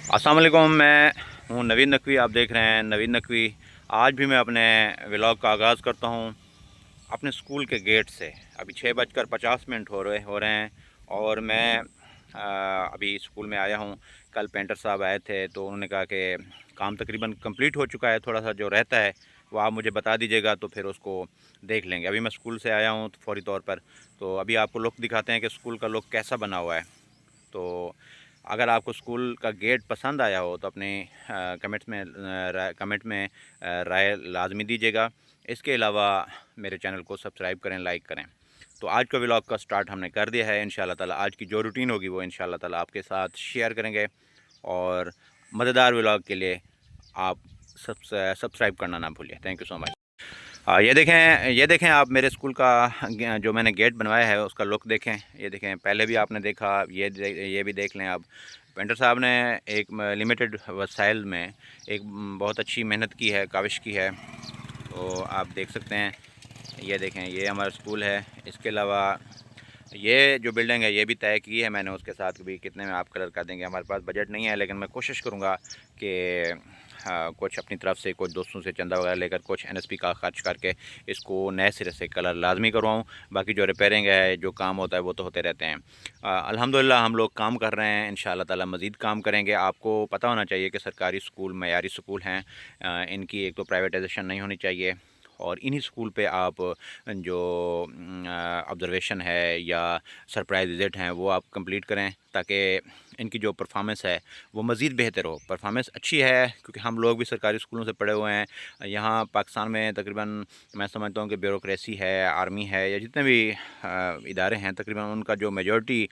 अस्सलाम वालेकुम। मैं हूँ नवीन नकवी, आप देख रहे हैं नवीन नकवी। आज भी मैं अपने व्लॉग का आगाज़ करता हूँ अपने स्कूल के गेट से। अभी 6:50 हो रहे हैं और मैं अभी स्कूल में आया हूँ। कल पेंटर साहब आए थे तो उन्होंने कहा कि काम तकरीबन कंप्लीट हो चुका है, थोड़ा सा जो रहता है वो आप मुझे बता दीजिएगा तो फिर उसको देख लेंगे। अभी मैं स्कूल से आया हूँ फौरी तौर पर, तो अभी आपको लुक दिखाते हैं कि स्कूल का लुक कैसा बना हुआ है। तो अगर आपको स्कूल का गेट पसंद आया हो तो अपने कमेंट में राय लाजमी दीजिएगा। इसके अलावा मेरे चैनल को सब्सक्राइब करें, लाइक करें। तो आज का व्लॉग का स्टार्ट हमने कर दिया है। इंशाल्लाह ताला आज की जो रूटीन होगी वो इंशाल्लाह ताला आपके साथ शेयर करेंगे। और मज़ेदार व्लॉग के लिए आप सब्सक्राइब करना ना भूलिए। Thank you so much. ये देखें आप मेरे स्कूल का जो मैंने गेट बनवाया है उसका लुक देखें। ये देखें, पहले भी आपने देखा, ये भी देख लें। अब पेंटर साहब ने एक लिमिटेड वसाइल में एक बहुत अच्छी मेहनत की है, काविश की है। तो आप देख सकते हैं, ये देखें, ये हमारा स्कूल है। इसके अलावा ये जो बिल्डिंग है ये भी तय की है मैंने उसके साथ भी कितने में आप कलर कर देंगे। हमारे पास बजट नहीं है लेकिन मैं कोशिश करूँगा कि कुछ अपनी तरफ से, कुछ दोस्तों से चंदा वगैरह लेकर, कुछ एनएसपी का खर्च करके इसको नए सिरे से कलर लाजमी करवाऊँ। बाकी जो रिपेयरिंग है, जो काम होता है वो तो होते रहते हैं। अल्हम्दुलिल्लाह हम लोग काम कर रहे हैं, इंशाल्लाह ताला मज़ीद काम करेंगे। आपको पता होना चाहिए कि सरकारी स्कूल मयारी स्कूल हैं। इनकी एक तो प्राइवेटाइजेशन नहीं होनी चाहिए और इन्हीं स्कूल पे आप जो ऑब्ज़र्वेशन है या सरप्राइज़ विज़िट हैं वो आप कंप्लीट करें ताकि इनकी जो परफॉर्मेंस है वो मज़ीद बेहतर हो। परफॉर्मेंस अच्छी है क्योंकि हम लोग भी सरकारी स्कूलों से पढ़े हुए हैं। यहाँ पाकिस्तान में तकरीबन मैं समझता हूँ कि ब्यूरोक्रेसी है, आर्मी है या जितने भी इदारे हैं, तकरीबन उनका जो मेजॉरिटी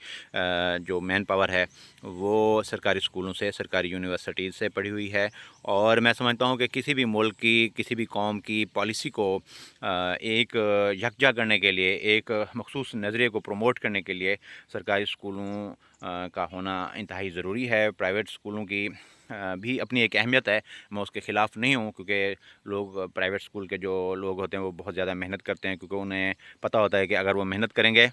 जो मैन पावर है वो सरकारी स्कूलों से, सरकारी यूनिवर्सिटीज़ से पढ़ी हुई है। और मैं समझता हूँ कि किसी भी मुल्क की, किसी भी कौम की पॉलिसी को एक यकजा करने के लिए, एक मखसूस नज़रिए को प्रमोट करने के लिए सरकारी स्कूलों का होना इंतहाई ज़रूरी है। प्राइवेट स्कूलों की भी अपनी एक अहमियत है, मैं उसके ख़िलाफ़ नहीं हूँ क्योंकि लोग प्राइवेट स्कूल के जो लोग होते हैं वो बहुत ज़्यादा मेहनत करते हैं क्योंकि उन्हें पता होता है कि अगर वो मेहनत करेंगे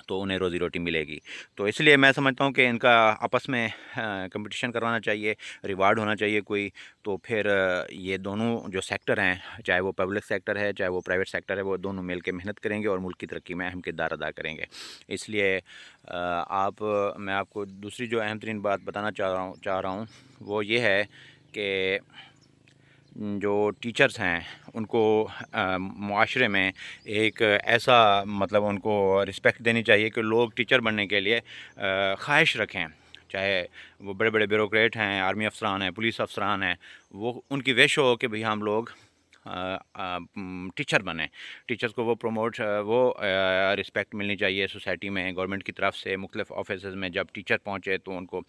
तो उन्हें रोज़ी रोटी मिलेगी। तो इसलिए मैं समझता हूँ कि इनका आपस में कंपटीशन करवाना चाहिए, रिवार्ड होना चाहिए कोई। तो फिर ये दोनों जो सेक्टर हैं, चाहे वो पब्लिक सेक्टर है, चाहे वो प्राइवेट सेक्टर है, वो दोनों मिल के मेहनत करेंगे और मुल्क की तरक्की में अहम किरदार अदा करेंगे। इसलिए मैं आपको दूसरी जो अहम तरीन बात बताना चाह रहा हूँ वो ये है कि जो टीचर्स हैं उनको मुआशरे में एक ऐसा मतलब उनको रिस्पेक्ट देनी चाहिए कि लोग टीचर बनने के लिए ख्वाहिश रखें। चाहे वो बड़े बड़े ब्यूरोक्रेट हैं, आर्मी अफसरान हैं, पुलिस अफसरान हैं, वो उनकी विश हो कि भाई हम लोग टीचर बने। टीचर्स को वो रिस्पेक्ट मिलनी चाहिए सोसाइटी में, गवर्नमेंट की तरफ से, मुख्तलिफ़ ऑफिसेज़ में जब टीचर पहुँचे तो उनको,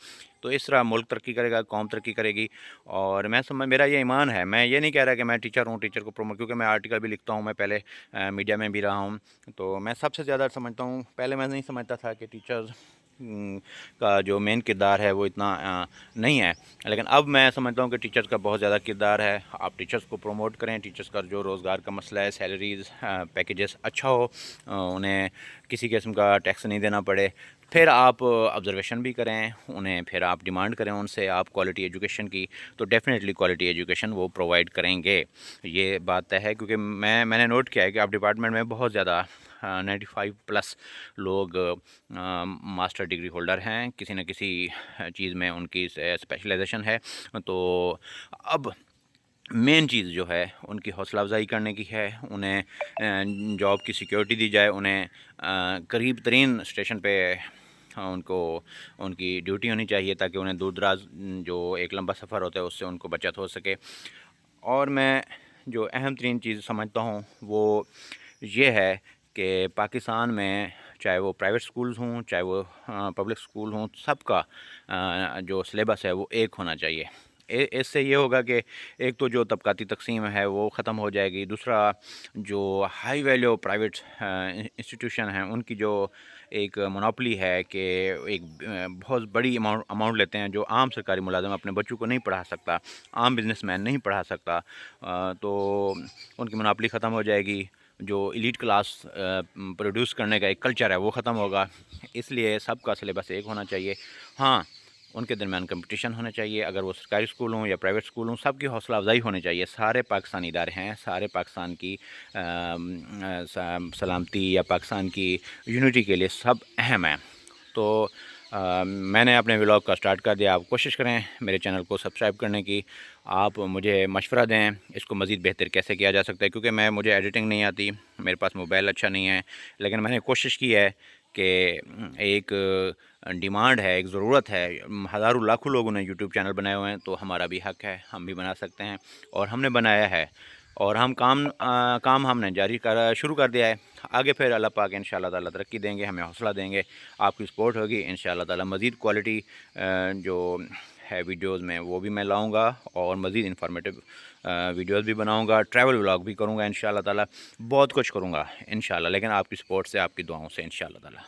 तो इस तरह मुल्क तरक्की करेगा, कौम तरक्की करेगी। और मेरा ये ईमान है, मैं ये नहीं कह रहा कि मैं टीचर हूँ, टीचर को प्रमोट, क्योंकि मैं आर्टिकल भी लिखता हूँ, मैं पहले मीडिया में भी रहा हूँ। तो मैं सबसे ज़्यादा समझता हूँ, पहले मैं नहीं समझता था कि टीचर्स का जो मेन किरदार है वो इतना नहीं है, लेकिन अब मैं समझता हूँ कि टीचर्स का बहुत ज़्यादा किरदार है। आप टीचर्स को प्रमोट करें, टीचर्स का जो रोज़गार का मसला है, सैलरीज़ पैकेजेस अच्छा हो, उन्हें किसी किस्म का टैक्स नहीं देना पड़े। फिर आप ऑब्ज़र्वेशन भी करें उन्हें, फिर आप डिमांड करें उनसे आप क्वालिटी एजुकेशन की, तो डेफ़िनेटली क्वालिटी एजुकेशन वो प्रोवाइड करेंगे। ये बात तय है क्योंकि मैंने नोट किया है कि आप डिपार्टमेंट में बहुत ज़्यादा 95+ लोग मास्टर डिग्री होल्डर हैं, किसी न किसी चीज़ में उनकी स्पेशलाइजेशन है। तो अब मेन चीज़ जो है उनकी हौसला अफ़ज़ाई करने की है, उन्हें जॉब की सिक्योरिटी दी जाए, उन्हें करीब तरीन स्टेशन पे उनको उनकी ड्यूटी होनी चाहिए ताकि उन्हें दूर दराज जो एक लंबा सफ़र होता है उससे उनको बचत हो सके। और मैं जो अहम तरीन चीज़ समझता हूँ वो ये है कि पाकिस्तान में चाहे वो प्राइवेट स्कूल्स हों, चाहे वो पब्लिक स्कूल हों, सबका जो सिलेबस है वो एक होना चाहिए। इससे ये होगा कि एक तो जो तबक़ाती तक़सीम है वो ख़त्म हो जाएगी। दूसरा, जो हाई वैल्यू प्राइवेट इंस्टीट्यूशन हैं उनकी जो एक मोनोपोली है कि एक बहुत बड़ी अमाउंट लेते हैं, जो आम सरकारी मुलाज़िम अपने बच्चों को नहीं पढ़ा सकता, आम बिज़नेसमैन नहीं पढ़ा सकता, तो उनकी मोनोपोली ख़त्म हो जाएगी। जो एलीट क्लास प्रोड्यूस करने का एक कल्चर है वो ख़त्म होगा। इसलिए सबका सिलेबस एक होना चाहिए। हाँ, ان کے درمیان کمپٹیشن ہونا چاہیے. اگر وہ سرکاری اسکول ہوں یا پرائیویٹ اسکول ہوں, سب کی حوصلہ افزائی ہونی چاہیے. سارے پاکستانی ادارے ہیں, سارے پاکستان کی سلامتی یا پاکستان کی یونٹی کے لیے سب اہم ہیں. تو میں نے اپنے ولاگ کا سٹارٹ کر دیا. آپ کوشش کریں میرے چینل کو سبسکرائب کرنے کی. آپ مجھے مشورہ دیں اس کو مزید بہتر کیسے کیا جا سکتا ہے, کیونکہ مجھے ایڈیٹنگ نہیں آتی, میرے پاس موبائل اچھا نہیں ہے. لیکن میں نے کوشش کی ہے کہ ایک ڈیمانڈ ہے, ایک ضرورت ہے. ہزاروں لاکھوں لوگوں نے یوٹیوب چینل بنائے ہوئے ہیں, تو ہمارا بھی حق ہے, ہم بھی بنا سکتے ہیں. اور ہم نے بنایا ہے, اور ہم کام ہم نے جاری شروع کر دیا ہے. آگے پھر اللہ پاک انشاءاللہ تعالیٰ ترقی دیں گے, ہمیں حوصلہ دیں گے, آپ کی سپورٹ ہوگی انشاءاللہ تعالیٰ. مزید کوالٹی جو ہے ویڈیوز میں وہ بھی میں لاؤں گا, اور مزید انفارمیٹیو ویڈیوز بھی بناؤں گا, ٹریول ولاگ بھی کروں گا انشاءاللہ تعالیٰ. بہت کچھ کروں گا انشاءاللہ, لیکن آپ کی سپورٹ سے, آپ کی دعاؤں سے انشاءاللہ تعالیٰ.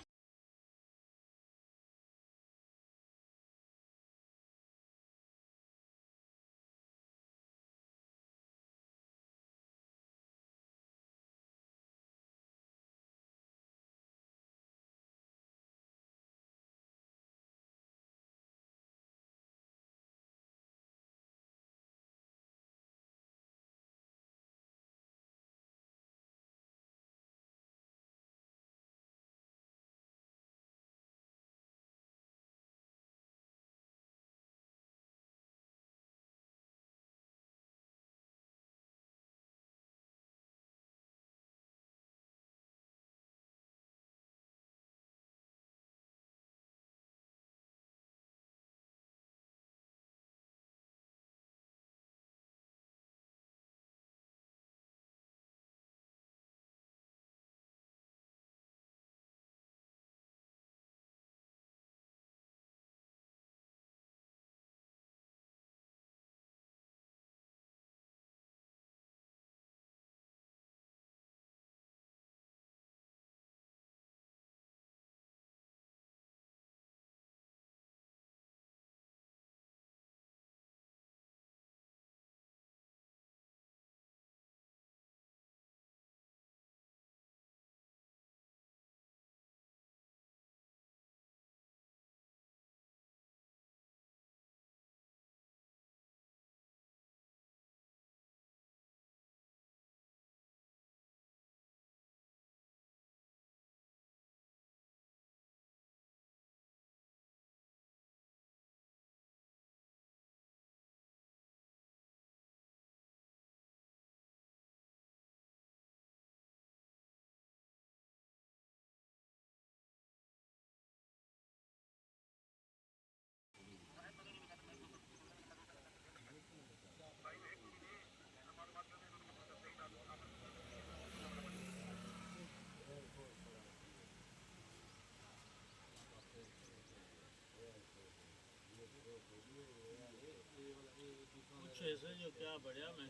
ایسے جو کیا بڑھیا میں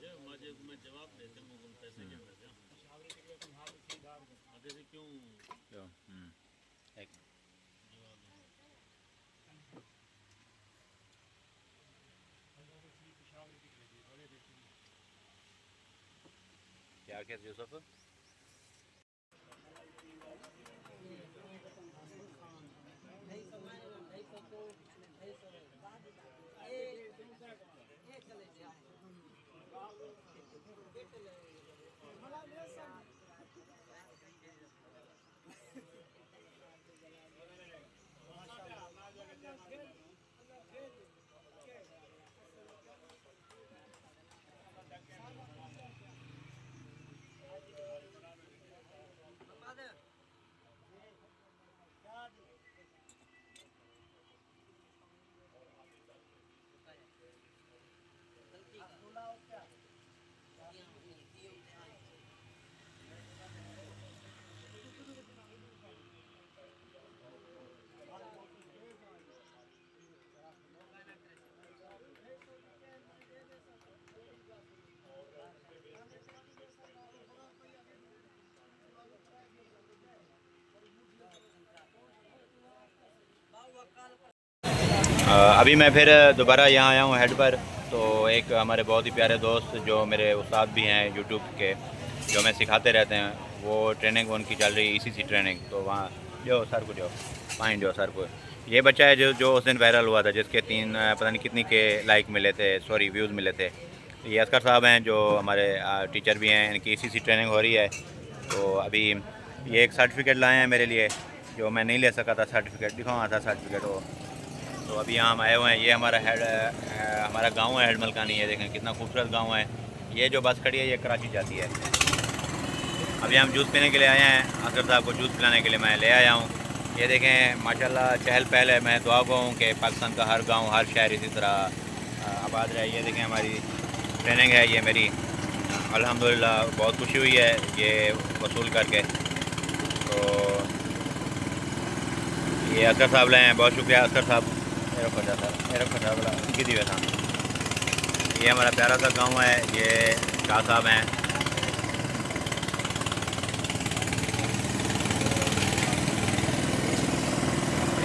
جواب دیتے ہیں پیسے کے وجہ کیوں کیا کہتے یوسف؟ ابھی میں پھر دوبارہ یہاں آیا ہوں ہیڈ پر. تو ایک ہمارے بہت ہی پیارے دوست جو میرے استاد بھی ہیں یوٹیوب کے, جو میں سکھاتے رہتے ہیں, وہ ٹریننگ ان کی چل رہی ای سی ٹریننگ. تو وہاں جو سر کو جو پائن جو سر کو یہ بچہ ہے جو اس دن وائرل ہوا تھا، جس کے 3 پتہ نہیں کتنی کے لائک ملے تھے، سوری ویوز ملے تھے. یہ اصغر صاحب ہیں جو ہمارے ٹیچر بھی ہیں، ان کی اسی ٹریننگ ہو رہی ہے. تو ابھی یہ ایک سرٹیفکیٹ لائے ہیں میرے لیے، جو میں نہیں لے سکا تھا. سرٹیفکیٹ دکھاؤں تھا سرٹیفکیٹ وہ. تو ابھی یہاں ہم آئے ہوئے ہیں. یہ ہمارا گاؤں ہے ہیڈ ملکانی. یہ دیکھیں کتنا خوبصورت گاؤں ہے. یہ جو بس کھڑی ہے یہ کراچی جاتی ہے. ابھی ہم جوس پینے کے لیے آئے ہیں. اصغر صاحب کو جوس پلانے کے لیے میں لے آیا ہوں. یہ دیکھیں ماشاءاللہ چہل پہل ہے. میں دعا گو ہوں کہ پاکستان کا ہر گاؤں ہر شہر اسی طرح آباد رہے. یہ دیکھیں ہماری ٹریننگ ہے یہ میری. الحمدللہ بہت خوشی ہوئی ہے یہ وصول کر کے. تو یہ اصغر صاحب لے ہیں. بہت شکریہ اصغر صاحب. یہ ہمارا پیارا سا گاؤں ہے. یہ شاہ صاحب ہیں.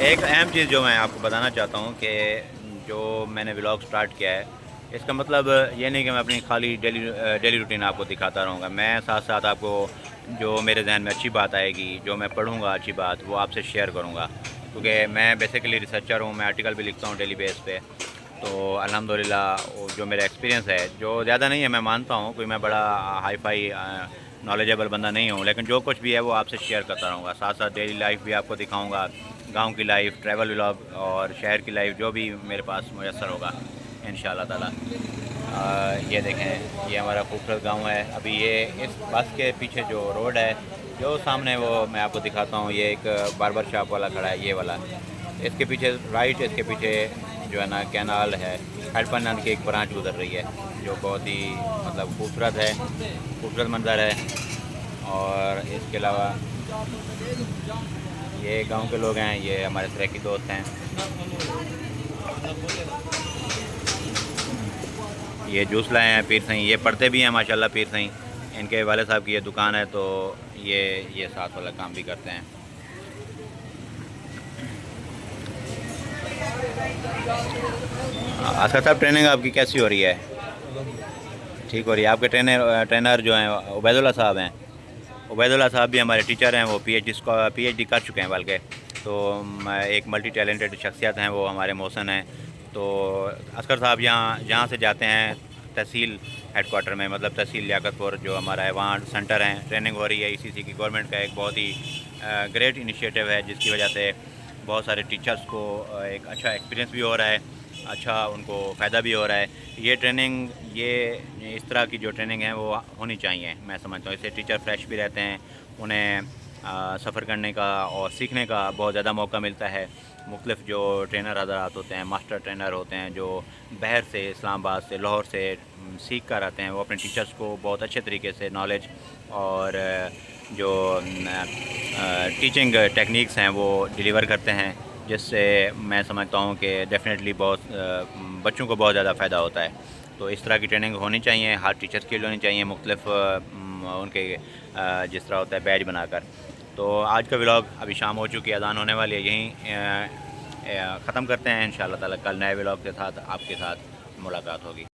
ایک اہم چیز جو میں آپ کو بتانا چاہتا ہوں کہ جو میں نے ولاگ سٹارٹ کیا ہے، اس کا مطلب یہ نہیں کہ میں اپنی خالی ڈیلی روٹین آپ کو دکھاتا رہوں گا. میں ساتھ ساتھ آپ کو جو میرے ذہن میں اچھی بات آئے گی، جو میں پڑھوں گا اچھی بات، وہ آپ سے شیئر کروں گا. کیونکہ میں بیسیکلی ریسرچر ہوں. میں آرٹیکل بھی لکھتا ہوں ڈیلی بیس پہ. تو الحمدللہ جو میرا ایکسپیرینس ہے، جو زیادہ نہیں ہے میں مانتا ہوں، کوئی میں بڑا ہائی فائی نالجیبل بندہ نہیں ہوں، لیکن جو کچھ بھی ہے وہ آپ سے شیئر کرتا رہوں گا. ساتھ ساتھ ڈیلی لائف بھی آپ کو دکھاؤں گا، گاؤں کی لائف، ٹریول ولاگ اور شہر کی لائف، جو بھی میرے پاس میسر ہوگا انشاءاللہ تعالی. یہ دیکھیں یہ ہمارا خوبصورت گاؤں ہے. ابھی یہ اس بس کے پیچھے جو روڈ ہے جو سامنے، وہ میں آپ کو دکھاتا ہوں. یہ ایک باربر شاپ والا کھڑا ہے، یہ والا. اس کے پیچھے رائٹ، اس کے پیچھے جو ہے نا کینال ہے. ہیڈ پنڈ کی ایک برانچ گزر رہی ہے جو بہت ہی مطلب خوبصورت ہے، خوبصورت منظر ہے. اور اس کے علاوہ یہ گاؤں کے لوگ ہیں، یہ ہمارے سریکی دوست ہیں. یہ جوس لائے ہیں پیر سہیں. یہ پڑھتے بھی ہیں ماشاءاللہ پیر سہیں. ان کے والد صاحب کی یہ دکان ہے، تو یہ ساتھ والا کام بھی کرتے ہیں. اصغر صاحب ٹریننگ آپ کی کیسی ہو رہی ہے؟ ٹھیک ہو رہی ہے. آپ کے ٹرینر جو ہیں عبید اللہ صاحب ہیں. عبید اللہ صاحب بھی ہمارے ٹیچر ہیں. وہ پی ایچ ڈی کر چکے ہیں بلکہ. تو ایک ملٹی ٹیلنٹڈ شخصیت ہیں وہ ہمارے محسن ہیں. تو اصغر صاحب جہاں سے جاتے ہیں تحصیل ہیڈ کوارٹر میں، مطلب تحصیل لیاقت پور جو ہمارا ہے، وہاں سینٹر ہیں. ٹریننگ ہو رہی ہے ECC کی گورنمنٹ کا ایک بہت ہی گریٹ انیشیٹو ہے، جس کی وجہ سے بہت سارے ٹیچرز کو ایک اچھا ایکسپیرینس بھی ہو رہا ہے، اچھا ان کو فائدہ بھی ہو رہا ہے. یہ ٹریننگ، یہ اس طرح کی جو ٹریننگ ہے وہ ہونی چاہیے. میں سمجھتا ہوں اس سے ٹیچر فریش بھی رہتے ہیں، انہیں سفر کرنے کا اور سیکھنے کا بہت زیادہ موقع ملتا ہے. مختلف جو ٹرینر حضرات ہوتے ہیں، ماسٹر ٹرینر ہوتے ہیں، جو بحر سے، اسلام آباد سے، لاہور سے سیکھ کر آتے ہیں، وہ اپنے ٹیچرز کو بہت اچھے طریقے سے نالج اور جو ٹیچنگ ٹیکنیکس ہیں وہ ڈیلیور کرتے ہیں، جس سے میں سمجھتا ہوں کہ ڈیفینیٹلی بہت بچوں کو بہت زیادہ فائدہ ہوتا ہے. تو اس طرح کی ٹریننگ ہونی چاہیے، ہر ٹیچر کے لیے ہونی چاہیے، مختلف ان کے جس طرح ہوتا ہے بیج بنا کر. تو آج کا ولاگ ابھی شام ہو چکی ہے، اذان ہونے والی ہے. یہیں ختم کرتے ہیں انشاءاللہ تعالی. کل نئے ولاگ کے ساتھ آپ کے ساتھ ملاقات ہوگی.